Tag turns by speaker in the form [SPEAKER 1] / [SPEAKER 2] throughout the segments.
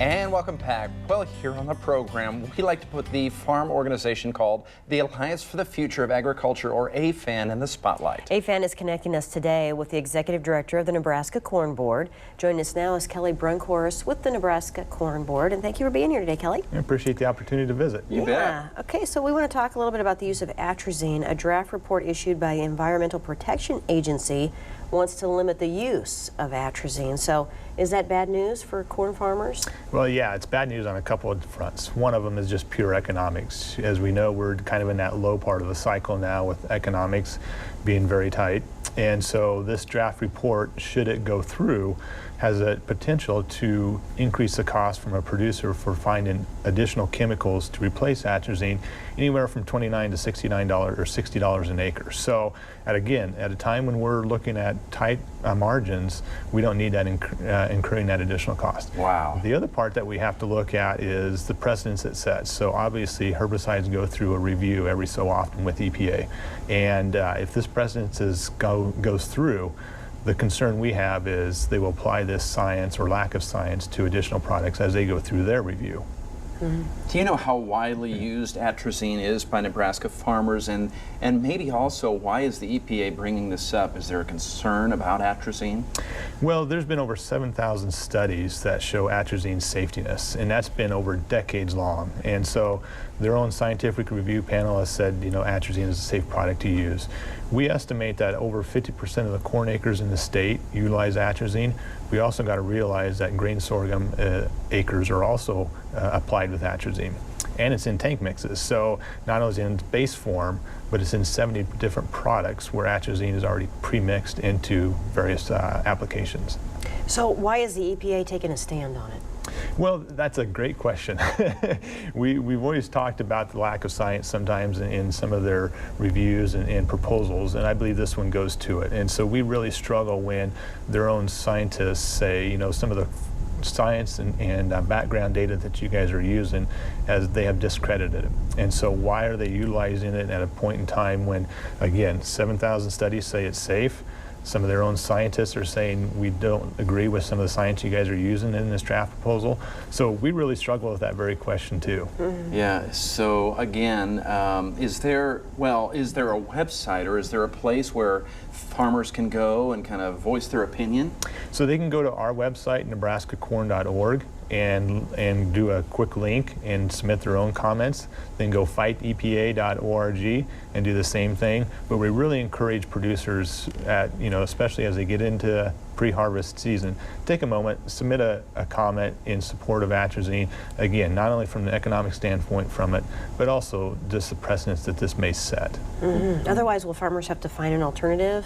[SPEAKER 1] And welcome back. Well, here on the program, we like to put the farm organization called the Alliance for the Future of Agriculture, or AFAN, in the spotlight.
[SPEAKER 2] AFAN is connecting us today with the Executive Director of the Nebraska Corn Board. Joining us now is Kelly Brunkhorst with the Nebraska Corn Board. And thank you for being here today, Kelly.
[SPEAKER 3] I appreciate the opportunity to visit.
[SPEAKER 1] You bet.
[SPEAKER 2] Okay, so we want to talk a little bit about the use of atrazine. A draft report issued by the Environmental Protection Agency wants to limit the use of atrazine. So is that bad news for corn farmers?
[SPEAKER 3] Well, yeah, it's bad news on a couple of fronts. One of them is just pure economics. As we know, we're kind of in that low part of the cycle now with economics being very tight. And so this draft report, should it go through, has a potential to increase the cost from a producer for finding additional chemicals to replace atrazine, anywhere from $29 to $69 or $60 an acre. So at a time when we're looking at tight margins, we don't need that incurring that additional cost.
[SPEAKER 1] Wow.
[SPEAKER 3] The other part that we have to look at is the precedence it sets. So obviously herbicides go through a review every so often with EPA. And if this precedence goes through, the concern we have is they will apply this science or lack of science to additional products as they go through their review.
[SPEAKER 1] Do you know how widely used atrazine is by Nebraska farmers, and maybe also why is the EPA bringing this up? Is there a concern about atrazine?
[SPEAKER 3] Well, there's been over 7,000 studies that show atrazine's safetiness, and that's been over decades long. And so their own scientific review panel has said, you know, atrazine is a safe product to use. We estimate that over 50% of the corn acres in the state utilize atrazine. We also got to realize that grain sorghum acres are also applied with atrazine. And it's in tank mixes. So not only is it in base form, but it's in 70 different products where atrazine is already pre-mixed into various applications.
[SPEAKER 2] So why is the EPA taking a stand on it?
[SPEAKER 3] Well, that's a great question. We've always talked about the lack of science sometimes in some of their reviews and proposals, and I believe this one goes to it. And so we really struggle when their own scientists say, you know, some of the science and background data that you guys are using, as they have discredited it. And so why are they utilizing it at a point in time when, again, 7,000 studies say it's safe? Some of their own scientists are saying we don't agree with some of the science you guys are using in this draft proposal. So we really struggle with that very question too.
[SPEAKER 1] Yeah, so again, is there a website or is there a place where farmers can go and kind of voice their opinion?
[SPEAKER 3] So they can go to our website, nebraskacorn.org, and do a quick link and submit their own comments. Then go fightepa.org and do the same thing. But we really encourage producers especially as they get into pre-harvest season, take a moment, submit a comment in support of atrazine. Again, not only from the economic standpoint from it, but also just the precedence that this may set.
[SPEAKER 2] Otherwise, will farmers have to find an alternative?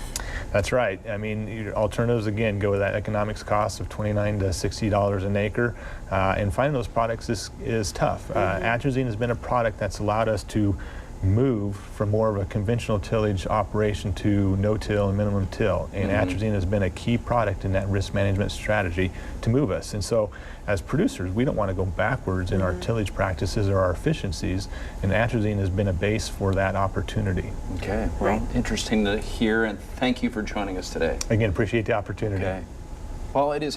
[SPEAKER 3] That's right. I mean, your alternatives, again, go with that economics cost of $29 to $60 an acre, and finding those products is tough. Atrazine has been a product that's allowed us to move from more of a conventional tillage operation to no-till and minimum till. And atrazine has been a key product in that risk management strategy to move us. And so as producers, we don't want to go backwards in our tillage practices or our efficiencies, and atrazine has been a base for that opportunity.
[SPEAKER 1] Okay, well, interesting to hear, and thank you for joining us today.
[SPEAKER 3] Again, appreciate the opportunity.
[SPEAKER 1] Okay. Well, it is